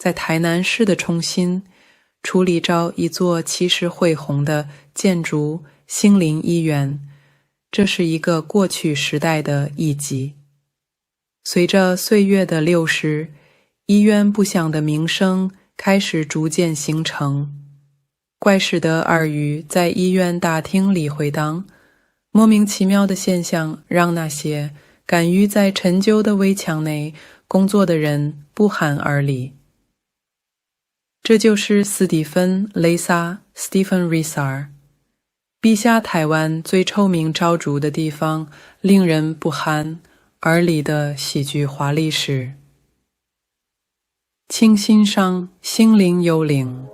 在台南市的中心矗立着一座气势恢宏的建筑兴林医院，这是一个过去时代的遗迹。随着岁月的流逝，医院不祥的名声开始逐渐形成，怪事的耳语在医院大厅里回荡，莫名其妙的现象让那些敢于在陈旧的围墙内工作的人不寒而栗。这就是斯蒂芬·雷萨 Stephen Resar 笔下台湾最臭名昭著的地方令人不寒而栗的戏剧化历史。请欣赏《心灵幽灵》。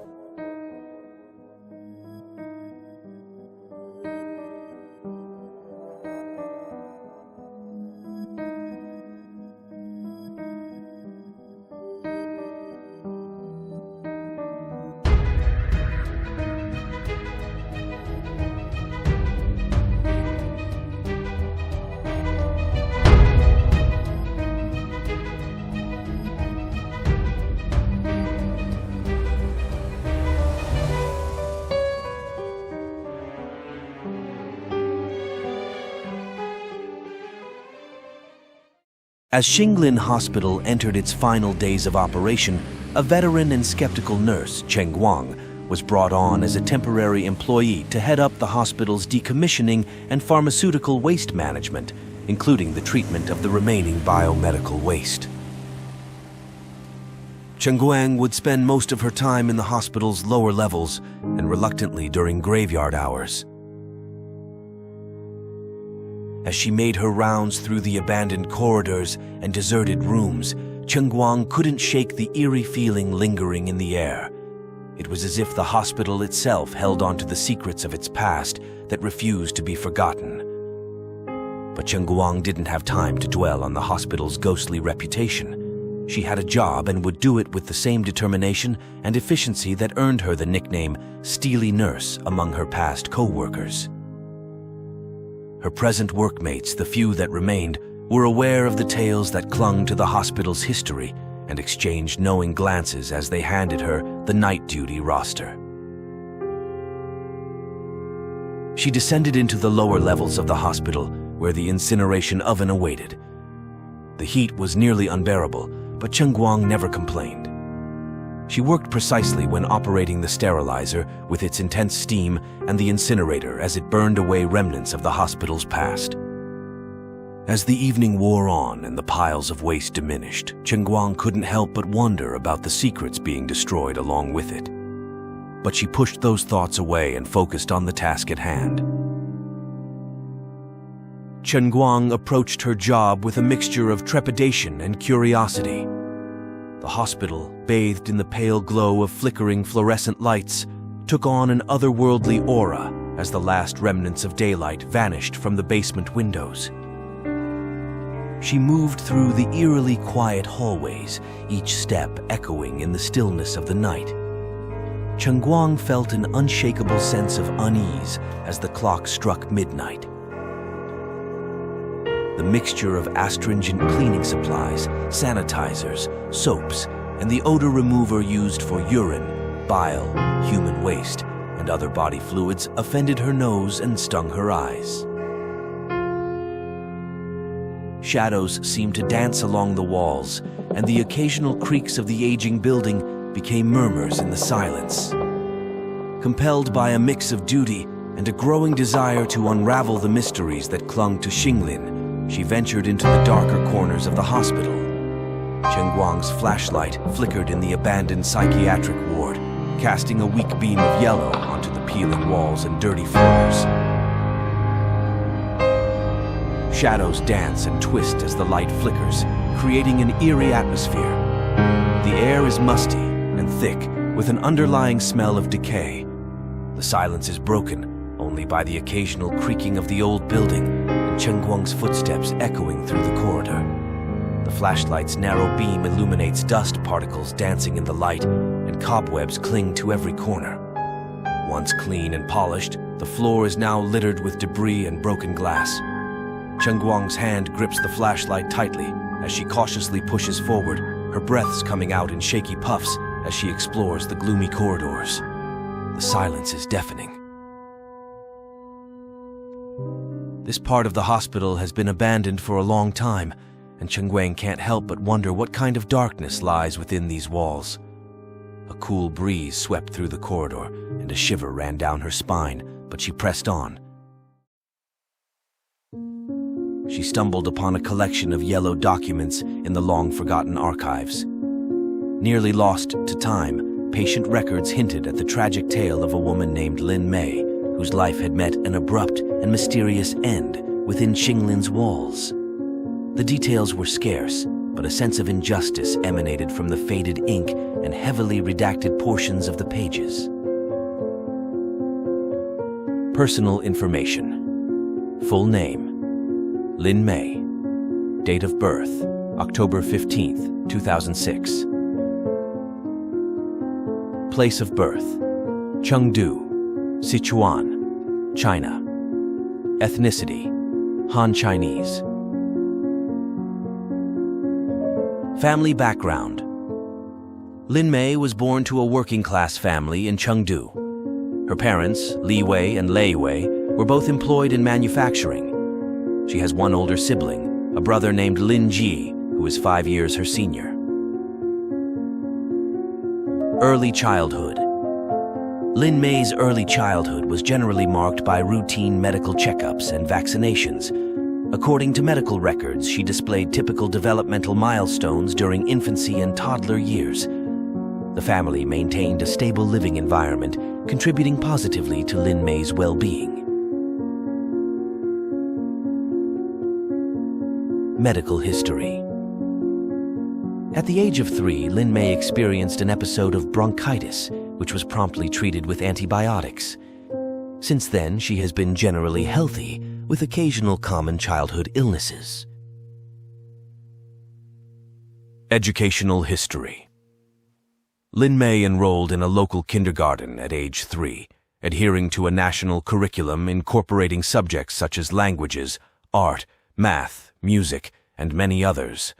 As Xinglin Hospital entered its final days of operation, a veteran and skeptical nurse, Cheng Guang, was brought on as a temporary employee to head up the hospital's decommissioning and pharmaceutical waste management, including the treatment of the remaining biomedical waste. Cheng Guang would spend most of her time in the hospital's lower levels and reluctantly during graveyard hours. As she made her rounds through the abandoned corridors and deserted rooms, Cheng Guang couldn't shake the eerie feeling lingering in the air. It was as if the hospital itself held on to the secrets of its past that refused to be forgotten. But Cheng Guang didn't have time to dwell on the hospital's ghostly reputation. She had a job and would do it with the same determination and efficiency that earned her the nickname Steely Nurse among her past co-workers. Her present workmates, the few that remained, were aware of the tales that clung to the hospital's history and exchanged knowing glances as they handed her the night duty roster. She descended into the lower levels of the hospital, where the incineration oven awaited. The heat was nearly unbearable, but Cheng Guang never complained. She worked precisely when operating the sterilizer with its intense steam and the incinerator as it burned away remnants of the hospital's past. As the evening wore on and the piles of waste diminished, Cheng Guang couldn't help but wonder about the secrets being destroyed along with it. But she pushed those thoughts away and focused on the task at hand. Cheng Guang approached her job with a mixture of trepidation and curiosity. The hospital, bathed in the pale glow of flickering fluorescent lights, took on an otherworldly aura as the last remnants of daylight vanished from the basement windows. She moved through the eerily quiet hallways, each step echoing in the stillness of the night. Cheng Guang felt an unshakable sense of unease as the clock struck midnight. The mixture of astringent cleaning supplies, sanitizers, soaps, and the odor remover used for urine, bile, human waste, and other body fluids offended her nose and stung her eyes. Shadows seemed to dance along the walls, and the occasional creaks of the aging building became murmurs in the silence. Compelled by a mix of duty and a growing desire to unravel the mysteries that clung to Xinglin, she ventured into the darker corners of the hospital. Cheng Guang's flashlight flickered in the abandoned psychiatric ward, casting a weak beam of yellow onto the peeling walls and dirty floors. Shadows dance and twist as the light flickers, creating an eerie atmosphere. The air is musty and thick, with an underlying smell of decay. The silence is broken only by the occasional creaking of the old building and Cheng Guang's footsteps echoing through the corridor. The flashlight's narrow beam illuminates dust particles dancing in the light, and cobwebs cling to every corner. Once clean and polished, the floor is now littered with debris and broken glass. Cheng Guang's hand grips the flashlight tightly as she cautiously pushes forward, her breaths coming out in shaky puffs as she explores the gloomy corridors. The silence is deafening. This part of the hospital has been abandoned for a long time, and Chengguang can't help but wonder what kind of darkness lies within these walls. A cool breeze swept through the corridor, and a shiver ran down her spine, but she pressed on. She stumbled upon a collection of yellow documents in the long-forgotten archives. Nearly lost to time, patient records hinted at the tragic tale of a woman named Lin Mei, whose life had met an abrupt and mysterious end within Xinglin's walls. The details were scarce, but a sense of injustice emanated from the faded ink and heavily redacted portions of the pages. Personal information. Full name: Lin Mei. Date of birth: October 15th, 2006. Place of birth: Chengdu, Sichuan, China. Ethnicity: Han Chinese. Family background: Lin Mei was born to a working-class family in Chengdu. Her parents, Li Wei and Lei Wei, were both employed in manufacturing. She has one older sibling, a brother named Lin Ji, who is 5 years her senior. Early childhood. Lin Mei's early childhood was generally marked by routine medical checkups and vaccinations. According to medical records, she displayed typical developmental milestones during infancy and toddler years. The family maintained a stable living environment, contributing positively to Lin Mei's well-being. Medical history. At the age of 3, Lin Mei experienced an episode of bronchitis, which was promptly treated with antibiotics. Since then, she has been generally healthy, with occasional common childhood illnesses. Educational history. Lin Mei enrolled in a local kindergarten at age 3, adhering to a national curriculum incorporating subjects such as languages, art, math, music, and many others.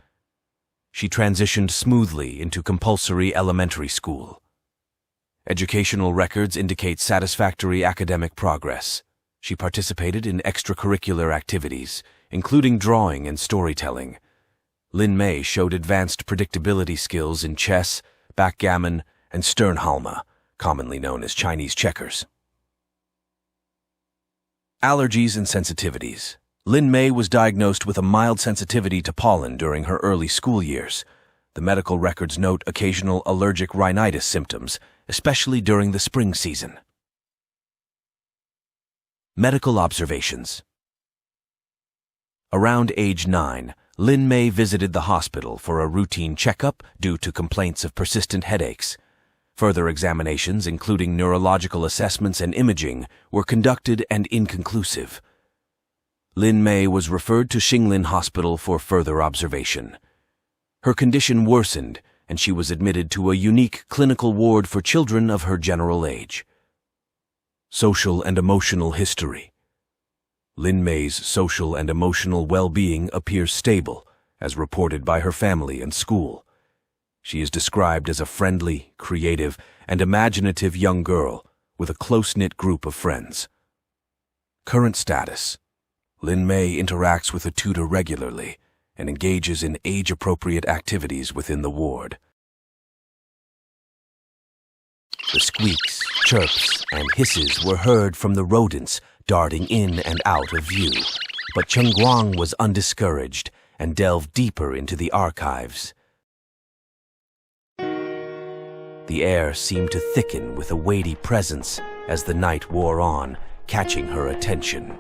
She transitioned smoothly into compulsory elementary school. Educational records indicate satisfactory academic progress. She participated in extracurricular activities, including drawing and storytelling. Lin Mei showed advanced predictability skills in chess, backgammon, and Sternhalma, commonly known as Chinese checkers. Allergies and sensitivities. Lin Mei was diagnosed with a mild sensitivity to pollen during her early school years. The medical records note occasional allergic rhinitis symptoms, especially during the spring season. Medical observations. Around age 9, Lin Mei visited the hospital for a routine checkup due to complaints of persistent headaches. Further examinations, including neurological assessments and imaging, were conducted and inconclusive. Lin Mei was referred to Xinglin Hospital for further observation. Her condition worsened, and she was admitted to a unique clinical ward for children of her general age. Social and emotional history. Lin Mei's social and emotional well-being appears stable, as reported by her family and school. She is described as a friendly, creative, and imaginative young girl with a close-knit group of friends. Current status. Lin Mei interacts with a tutor regularly and engages in age-appropriate activities within the ward. The squeaks, chirps, and hisses were heard from the rodents darting in and out of view, but Chengguang was undiscouraged and delved deeper into the archives. The air seemed to thicken with a weighty presence as the night wore on, catching her attention.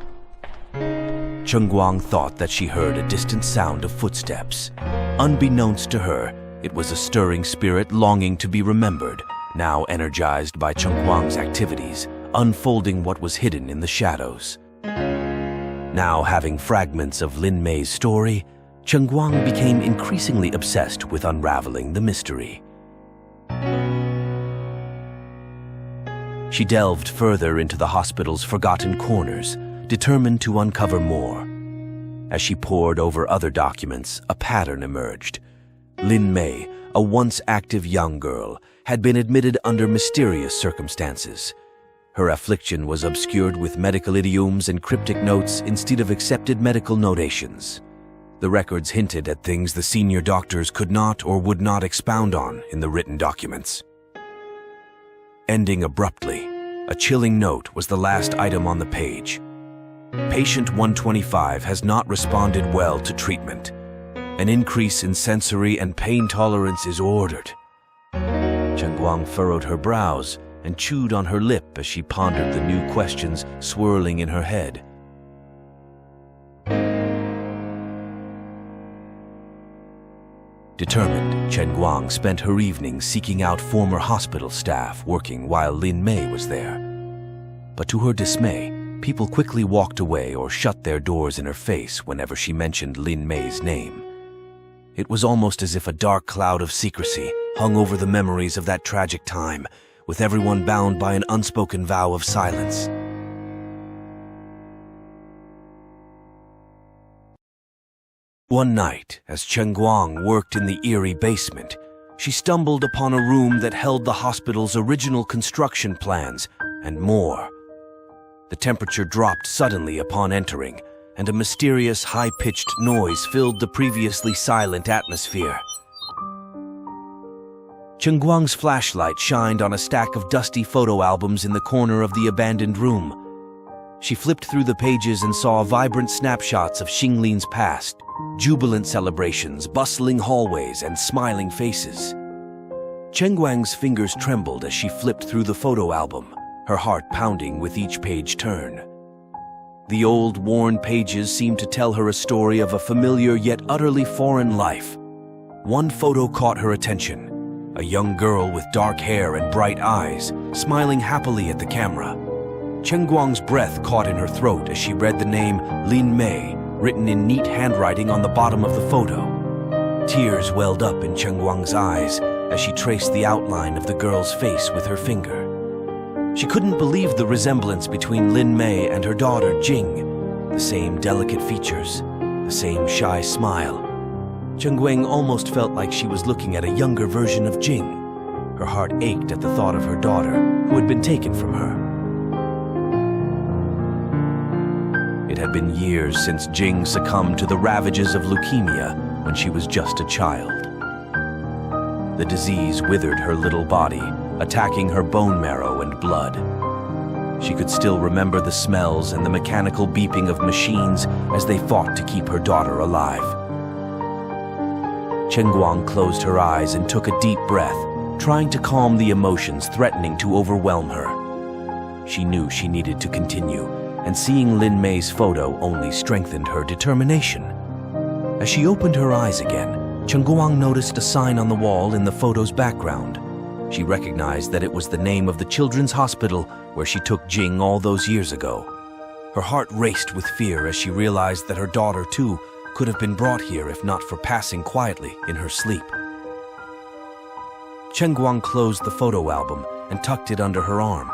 Chengguang thought that she heard a distant sound of footsteps. Unbeknownst to her, it was a stirring spirit longing to be remembered, now energized by Chengguang's activities, unfolding what was hidden in the shadows. Now having fragments of Lin Mei's story, Chengguang became increasingly obsessed with unraveling the mystery. She delved further into the hospital's forgotten corners, determined to uncover more. As she pored over other documents, a pattern emerged. Lin Mei, a once active young girl, had been admitted under mysterious circumstances. Her affliction was obscured with medical idioms and cryptic notes instead of accepted medical notations. The records hinted at things the senior doctors could not or would not expound on in the written documents. Ending abruptly, a chilling note was the last item on the page. Patient 125 has not responded well to treatment. An increase in sensory and pain tolerance is ordered. Chen Guang furrowed her brows and chewed on her lip as she pondered the new questions swirling in her head. Determined, Chen Guang spent her evening seeking out former hospital staff working while Lin Mei was there. But to her dismay, people quickly walked away or shut their doors in her face whenever she mentioned Lin Mei's name. It was almost as if a dark cloud of secrecy hung over the memories of that tragic time, with everyone bound by an unspoken vow of silence. One night, as Chen Guang worked in the eerie basement, she stumbled upon a room that held the hospital's original construction plans and more. The temperature dropped suddenly upon entering, and a mysterious high-pitched noise filled the previously silent atmosphere. Chen Guang's flashlight shined on a stack of dusty photo albums in the corner of the abandoned room. She flipped through the pages and saw vibrant snapshots of Xinglin's past, jubilant celebrations, bustling hallways, and smiling faces. Chen Guang's fingers trembled as she flipped through the photo album, her heart pounding with each page turn. The old, worn pages seemed to tell her a story of a familiar yet utterly foreign life. One photo caught her attention. A young girl with dark hair and bright eyes, smiling happily at the camera. Chen Guang's breath caught in her throat as she read the name Lin Mei, written in neat handwriting on the bottom of the photo. Tears welled up in Chen Guang's eyes as she traced the outline of the girl's face with her finger. She couldn't believe the resemblance between Lin Mei and her daughter Jing. The same delicate features, the same shy smile. Chen Guang almost felt like she was looking at a younger version of Jing. Her heart ached at the thought of her daughter, who had been taken from her. It had been years since Jing succumbed to the ravages of leukemia when she was just a child. The disease withered her little body, attacking her bone marrow and blood. She could still remember the smells and the mechanical beeping of machines as they fought to keep her daughter alive. Chen Guang closed her eyes and took a deep breath, trying to calm the emotions threatening to overwhelm her. She knew she needed to continue, and seeing Lin Mei's photo only strengthened her determination. As she opened her eyes again, Chen Guang noticed a sign on the wall in the photo's background. She recognized that it was the name of the children's hospital where she took Jing all those years ago. Her heart raced with fear as she realized that her daughter, too, could have been brought here if not for passing quietly in her sleep. Chen Guang closed the photo album and tucked it under her arm.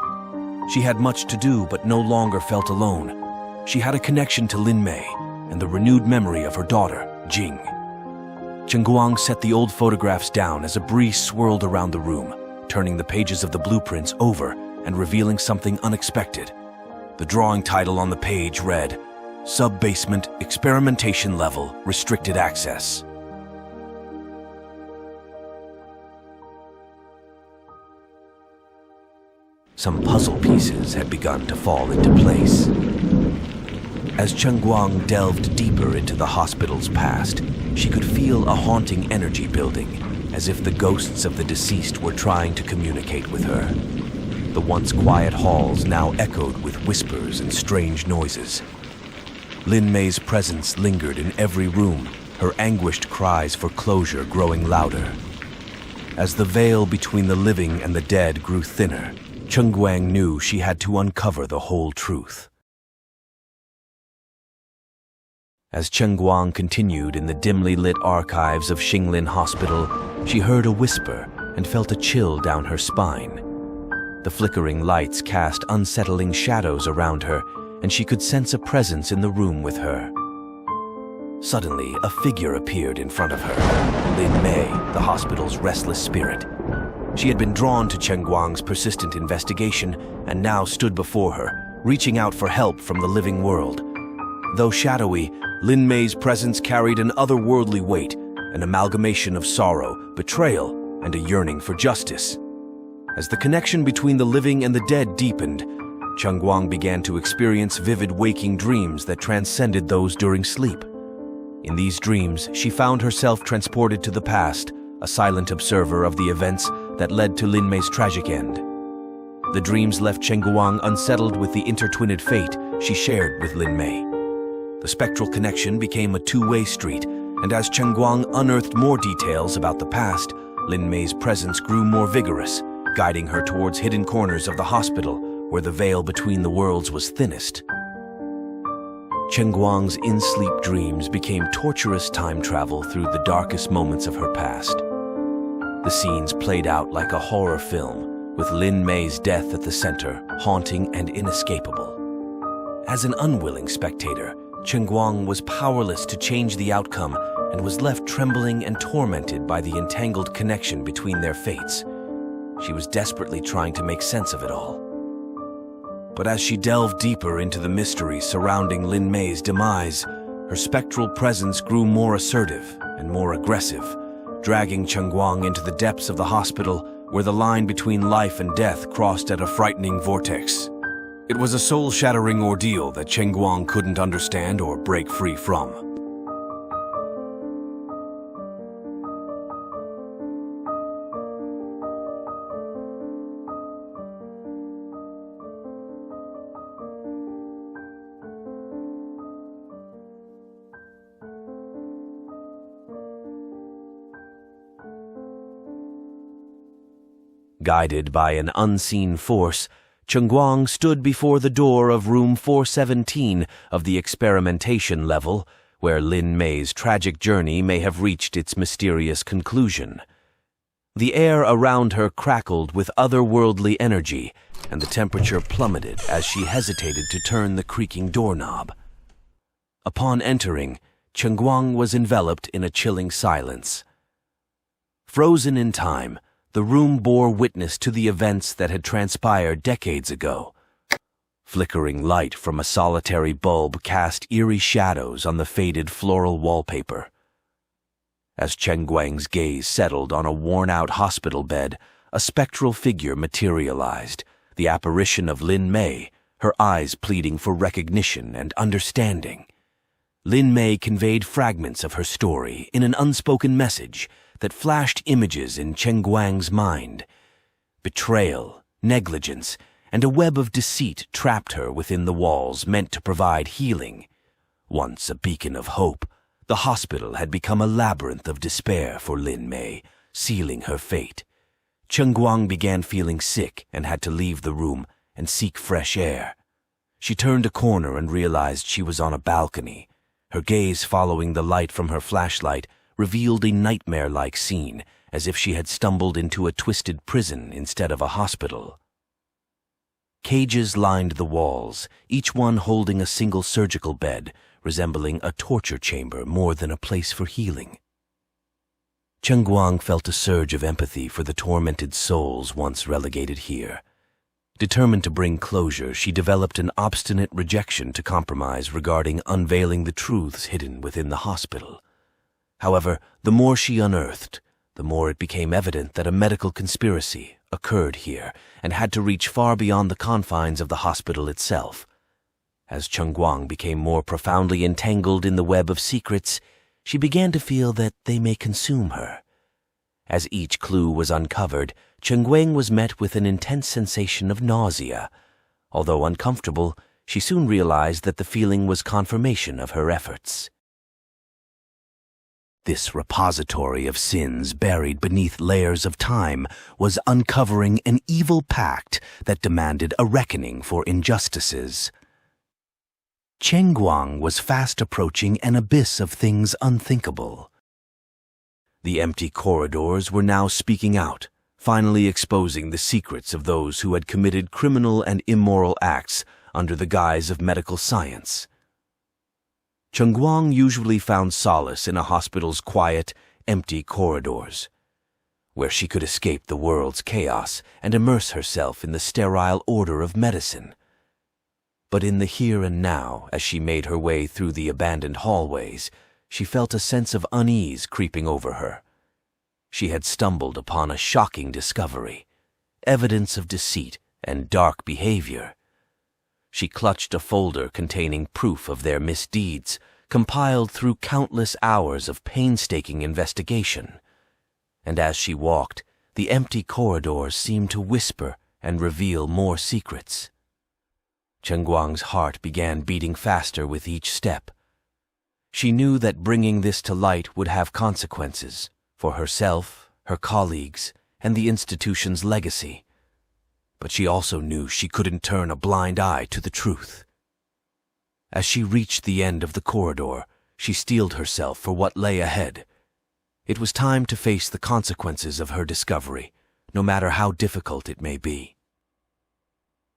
She had much to do but no longer felt alone. She had a connection to Lin Mei and the renewed memory of her daughter, Jing. Chen Guang set the old photographs down as a breeze swirled around the room, turning the pages of the blueprints over and revealing something unexpected. The drawing title on the page read, "Sub-Basement Experimentation Level Restricted Access." Some puzzle pieces had begun to fall into place. As Chen Guang delved deeper into the hospital's past, she could feel a haunting energy building, as if the ghosts of the deceased were trying to communicate with her. The once quiet halls now echoed with whispers and strange noises. Lin Mei's presence lingered in every room, her anguished cries for closure growing louder. As the veil between the living and the dead grew thinner, Chen Guang knew she had to uncover the whole truth. As Chen Guang continued in the dimly lit archives of Xinglin Hospital, she heard a whisper and felt a chill down her spine. The flickering lights cast unsettling shadows around her, and she could sense a presence in the room with her. Suddenly, a figure appeared in front of her, Lin Mei, the hospital's restless spirit. She had been drawn to Chen Guang's persistent investigation and now stood before her, reaching out for help from the living world. Though shadowy, Lin Mei's presence carried an otherworldly weight, an amalgamation of sorrow, betrayal, and a yearning for justice. As the connection between the living and the dead deepened, Chen Guang began to experience vivid waking dreams that transcended those during sleep. In these dreams, she found herself transported to the past, a silent observer of the events that led to Lin Mei's tragic end. The dreams left Chen Guang unsettled with the intertwined fate she shared with Lin Mei. The spectral connection became a two-way street, and as Chen Guang unearthed more details about the past, Lin Mei's presence grew more vigorous, guiding her towards hidden corners of the hospital where the veil between the worlds was thinnest. Chen Guang's in-sleep dreams became torturous time travel through the darkest moments of her past. The scenes played out like a horror film, with Lin Mei's death at the center, haunting and inescapable. As an unwilling spectator, Chen Guang was powerless to change the outcome and was left trembling and tormented by the entangled connection between their fates. She was desperately trying to make sense of it all. But as she delved deeper into the mystery surrounding Lin Mei's demise, her spectral presence grew more assertive and more aggressive, dragging Chen Guang into the depths of the hospital where the line between life and death crossed at a frightening vortex. It was a soul-shattering ordeal that Chen Guang couldn't understand or break free from. Guided by an unseen force, Chen Guang stood before the door of room 417 of the experimentation level, where Lin Mei's tragic journey may have reached its mysterious conclusion. The air around her crackled with otherworldly energy, and the temperature plummeted as she hesitated to turn the creaking doorknob. Upon entering, Chen Guang was enveloped in a chilling silence. Frozen in time, the room bore witness to the events that had transpired decades ago. Flickering light from a solitary bulb cast eerie shadows on the faded floral wallpaper. As Chen Guang's gaze settled on a worn-out hospital bed, a spectral figure materialized, the apparition of Lin Mei, her eyes pleading for recognition and understanding. Lin Mei conveyed fragments of her story in an unspoken message that flashed images in Chen Guang's mind. Betrayal, negligence, and a web of deceit trapped her within the walls meant to provide healing. Once a beacon of hope, the hospital had become a labyrinth of despair for Lin Mei, sealing her fate. Chen Guang began feeling sick and had to leave the room and seek fresh air. She turned a corner and realized she was on a balcony. Her gaze following the light from her flashlight revealed a nightmare-like scene, as if she had stumbled into a twisted prison instead of a hospital. Cages lined the walls, each one holding a single surgical bed, resembling a torture chamber more than a place for healing. Chen Guang felt a surge of empathy for the tormented souls once relegated here. Determined to bring closure, she developed an obstinate rejection to compromise regarding unveiling the truths hidden within the hospital. However, the more she unearthed, the more it became evident that a medical conspiracy occurred here and had to reach far beyond the confines of the hospital itself. As Chen Guang became more profoundly entangled in the web of secrets, she began to feel that they may consume her. As each clue was uncovered, Chen Guang was met with an intense sensation of nausea. Although uncomfortable, she soon realized that the feeling was confirmation of her efforts. This repository of sins buried beneath layers of time was uncovering an evil pact that demanded a reckoning for injustices. Chen Guang was fast approaching an abyss of things unthinkable. The empty corridors were now speaking out, finally exposing the secrets of those who had committed criminal and immoral acts under the guise of medical science. Chen Guang usually found solace in a hospital's quiet, empty corridors, where she could escape the world's chaos and immerse herself in the sterile order of medicine. But in the here and now, as she made her way through the abandoned hallways, she felt a sense of unease creeping over her. She had stumbled upon a shocking discovery, evidence of deceit and dark behavior. She clutched a folder containing proof of their misdeeds, compiled through countless hours of painstaking investigation. And as she walked, the empty corridors seemed to whisper and reveal more secrets. Chen Guang's heart began beating faster with each step. She knew that bringing this to light would have consequences for herself, her colleagues, and the institution's legacy. But she also knew she couldn't turn a blind eye to the truth. As she reached the end of the corridor, she steeled herself for what lay ahead. It was time to face the consequences of her discovery, no matter how difficult it may be.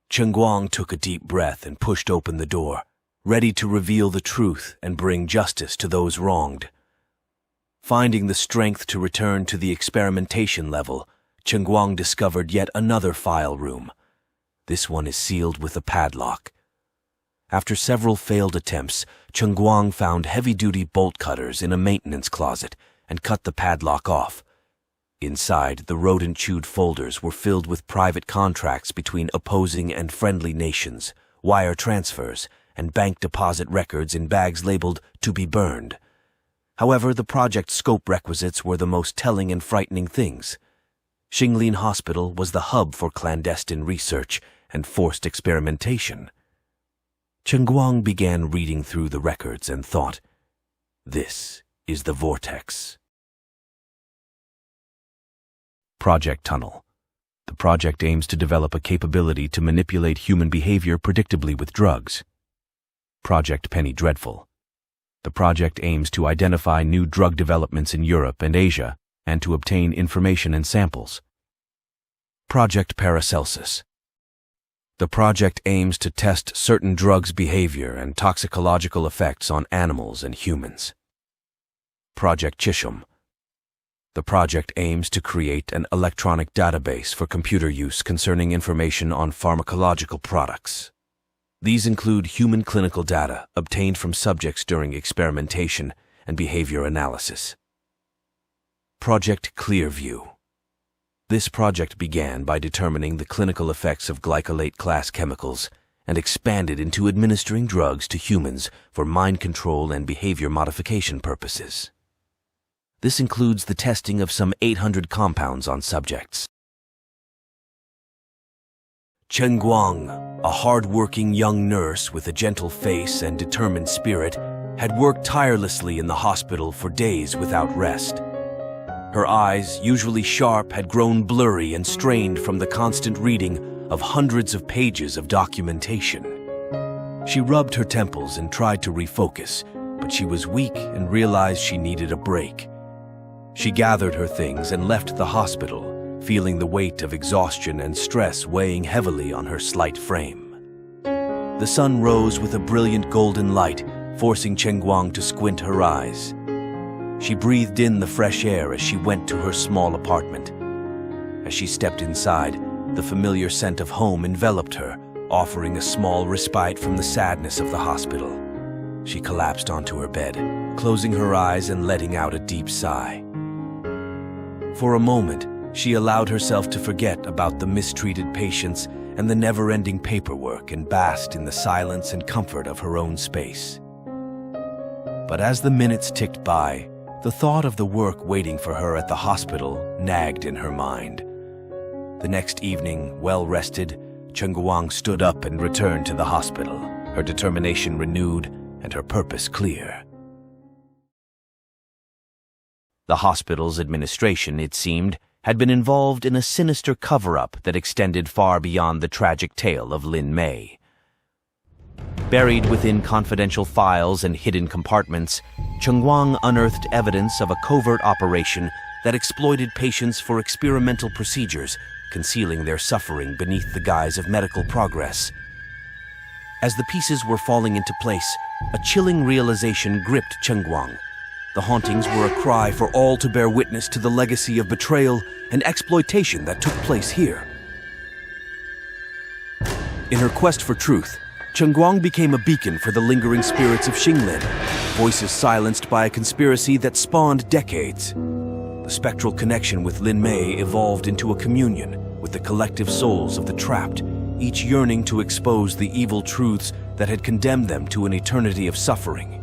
Chen Guang took a deep breath and pushed open the door, ready to reveal the truth and bring justice to those wronged. Finding the strength to return to the experimentation level, Chen Guang discovered yet another file room. This one is sealed with a padlock. After several failed attempts, Chen Guang found heavy-duty bolt cutters in a maintenance closet and cut the padlock off. Inside, the rodent-chewed folders were filled with private contracts between opposing and friendly nations, wire transfers, and bank deposit records in bags labeled "to be burned." However, the project scope requisites were the most telling and frightening things. Xinglin Hospital was the hub for clandestine research and forced experimentation. Chen Guang began reading through the records and thought, "This is the vortex." Project Tunnel. The project aims to develop a capability to manipulate human behavior predictably with drugs. Project Penny Dreadful. The project aims to identify new drug developments in Europe and Asia and to obtain information and samples. Project Paracelsus. The project aims to test certain drugs' behavior and toxicological effects on animals and humans. Project Chisholm. The project aims to create an electronic database for computer use concerning information on pharmacological products. These include human clinical data obtained from subjects during experimentation and behavior analysis. Project Clearview. This project began by determining the clinical effects of glycolate-class chemicals and expanded into administering drugs to humans for mind control and behavior modification purposes. This includes the testing of some 800 compounds on subjects. Chen Guang, a hard-working young nurse with a gentle face and determined spirit, had worked tirelessly in the hospital for days without rest. Her eyes, usually sharp, had grown blurry and strained from the constant reading of hundreds of pages of documentation. She rubbed her temples and tried to refocus, but she was weak and realized she needed a break. She gathered her things and left the hospital, feeling the weight of exhaustion and stress weighing heavily on her slight frame. The sun rose with a brilliant golden light, forcing Chen Guang to squint her eyes. She breathed in the fresh air as she went to her small apartment. As she stepped inside, the familiar scent of home enveloped her, offering a small respite from the sadness of the hospital. She collapsed onto her bed, closing her eyes and letting out a deep sigh. For a moment, she allowed herself to forget about the mistreated patients and the never-ending paperwork and basked in the silence and comfort of her own space. But as the minutes ticked by, the thought of the work waiting for her at the hospital nagged in her mind. The next evening, well-rested, Chen Guang stood up and returned to the hospital, her determination renewed and her purpose clear. The hospital's administration, it seemed, had been involved in a sinister cover-up that extended far beyond the tragic tale of Lin Mei. Buried within confidential files and hidden compartments, Chen Guang unearthed evidence of a covert operation that exploited patients for experimental procedures, concealing their suffering beneath the guise of medical progress. As the pieces were falling into place, A chilling realization gripped Chengguang. The hauntings were a cry for all to bear witness to the legacy of betrayal and exploitation that took place here. In her quest for truth, Chengguang became a beacon for the lingering spirits of Xinglin, voices silenced by a conspiracy that spawned decades. The spectral connection with Lin Mei evolved into a communion with the collective souls of the trapped, each yearning to expose the evil truths that had condemned them to an eternity of suffering.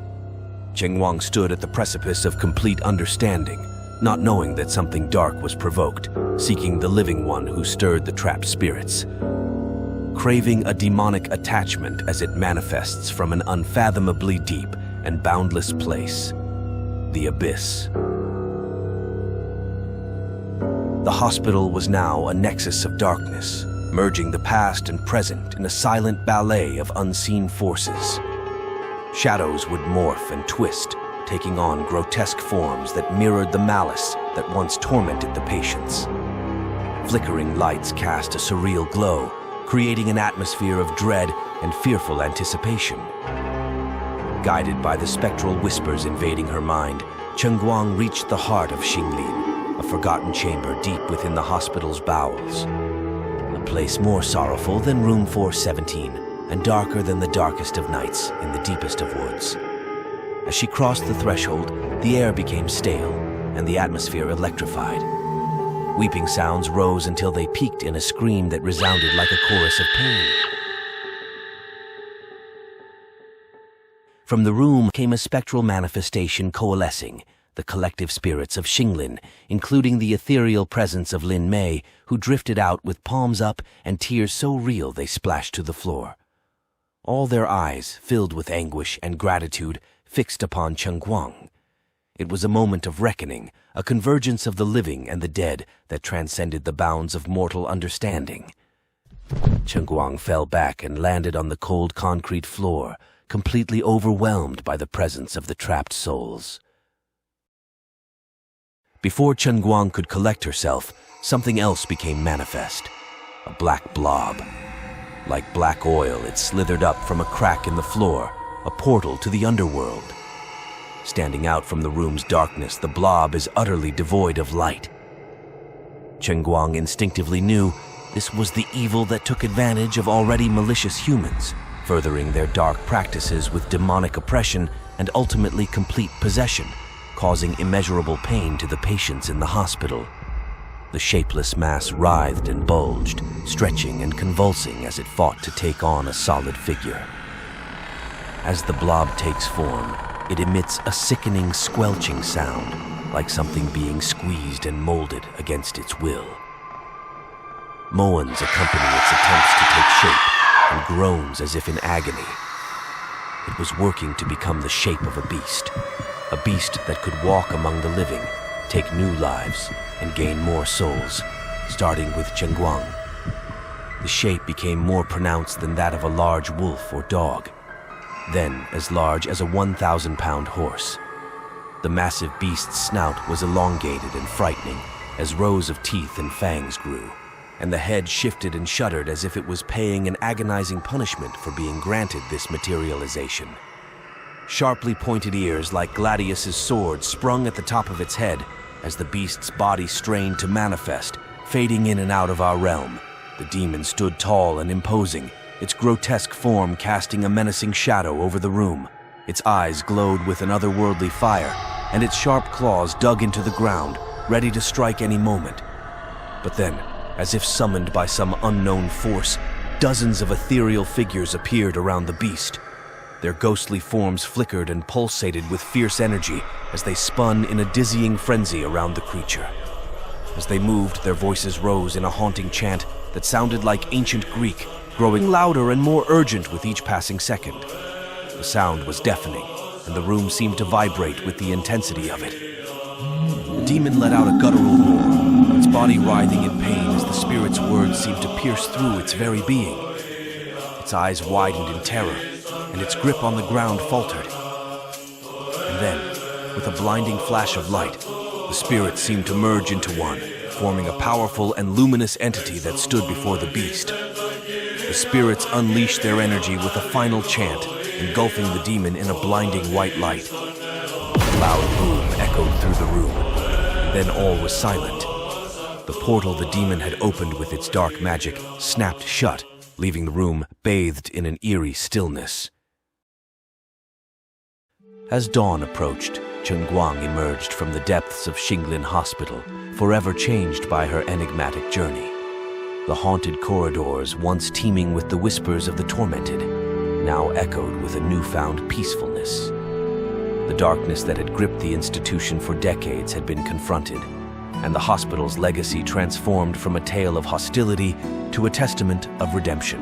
Chengguang stood at the precipice of complete understanding, not knowing that something dark was provoked, seeking the living one who stirred the trapped spirits. Craving a demonic attachment as it manifests from an unfathomably deep and boundless place, the abyss. The hospital was now a nexus of darkness, merging the past and present in a silent ballet of unseen forces. Shadows would morph and twist, taking on grotesque forms that mirrored the malice that once tormented the patients. Flickering lights cast a surreal glow, creating an atmosphere of dread and fearful anticipation. Guided by the spectral whispers invading her mind, Chengguang reached the heart of Xinglin, a forgotten chamber deep within the hospital's bowels. A place more sorrowful than room 417, and darker than the darkest of nights in the deepest of woods. As she crossed the threshold, the air became stale, and the atmosphere electrified. Weeping sounds rose until they peaked in a scream that resounded like a chorus of pain. From the room came a spectral manifestation coalescing, the collective spirits of Xinglin, including the ethereal presence of Lin Mei, who drifted out with palms up and tears so real they splashed to the floor. All their eyes, filled with anguish and gratitude, fixed upon Chengguang. It was a moment of reckoning, a convergence of the living and the dead that transcended the bounds of mortal understanding. Chengguang fell back and landed on the cold concrete floor, completely overwhelmed by the presence of the trapped souls. Before Chengguang could collect herself, something else became manifest, a black blob. Like black oil, it slithered up from a crack in the floor, a portal to the underworld. Standing out from the room's darkness, the blob is utterly devoid of light. Chengguang instinctively knew this was the evil that took advantage of already malicious humans, furthering their dark practices with demonic oppression and ultimately complete possession, causing immeasurable pain to the patients in the hospital. The shapeless mass writhed and bulged, stretching and convulsing as it fought to take on a solid figure. As the blob takes form, it emits a sickening, squelching sound, like something being squeezed and molded against its will. Moans accompany its attempts to take shape, and groans as if in agony. It was working to become the shape of a beast that could walk among the living, take new lives, and gain more souls, starting with Chengguang. The shape became more pronounced than that of a large wolf or dog, then as large as a 1,000-pound horse. The massive beast's snout was elongated and frightening as rows of teeth and fangs grew, and the head shifted and shuddered as if it was paying an agonizing punishment for being granted this materialization. Sharply pointed ears like Gladius's sword sprung at the top of its head as the beast's body strained to manifest, fading in and out of our realm. The demon stood tall and imposing, its grotesque form casting a menacing shadow over the room. Its eyes glowed with an otherworldly fire, and its sharp claws dug into the ground, ready to strike any moment. But then, as if summoned by some unknown force, dozens of ethereal figures appeared around the beast. Their ghostly forms flickered and pulsated with fierce energy as they spun in a dizzying frenzy around the creature. As they moved, their voices rose in a haunting chant that sounded like ancient Greek, growing louder and more urgent with each passing second. The sound was deafening, and the room seemed to vibrate with the intensity of it. The demon let out a guttural roar, its body writhing in pain as the spirit's words seemed to pierce through its very being. Its eyes widened in terror, and its grip on the ground faltered. And then, with a blinding flash of light, the spirit seemed to merge into one, forming a powerful and luminous entity that stood before the beast. The spirits unleashed their energy with a final chant, engulfing the demon in a blinding white light. A loud boom echoed through the room. Then all was silent. The portal the demon had opened with its dark magic snapped shut, leaving the room bathed in an eerie stillness. As dawn approached, Chen Guang emerged from the depths of Xinglin Hospital, forever changed by her enigmatic journey. The haunted corridors, once teeming with the whispers of the tormented, now echoed with a newfound peacefulness. The darkness that had gripped the institution for decades had been confronted, and the hospital's legacy transformed from a tale of hostility to a testament of redemption.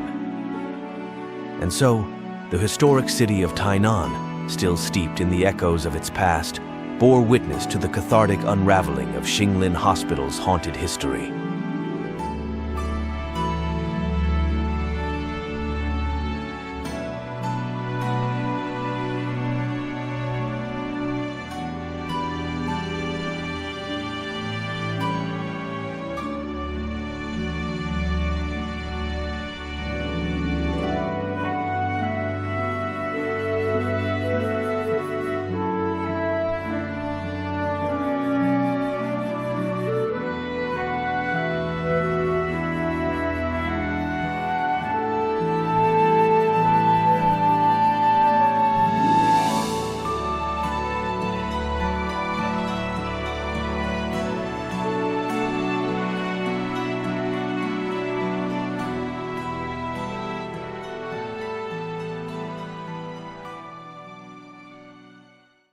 And so, the historic city of Tainan, still steeped in the echoes of its past, bore witness to the cathartic unraveling of Xinglin Hospital's haunted history.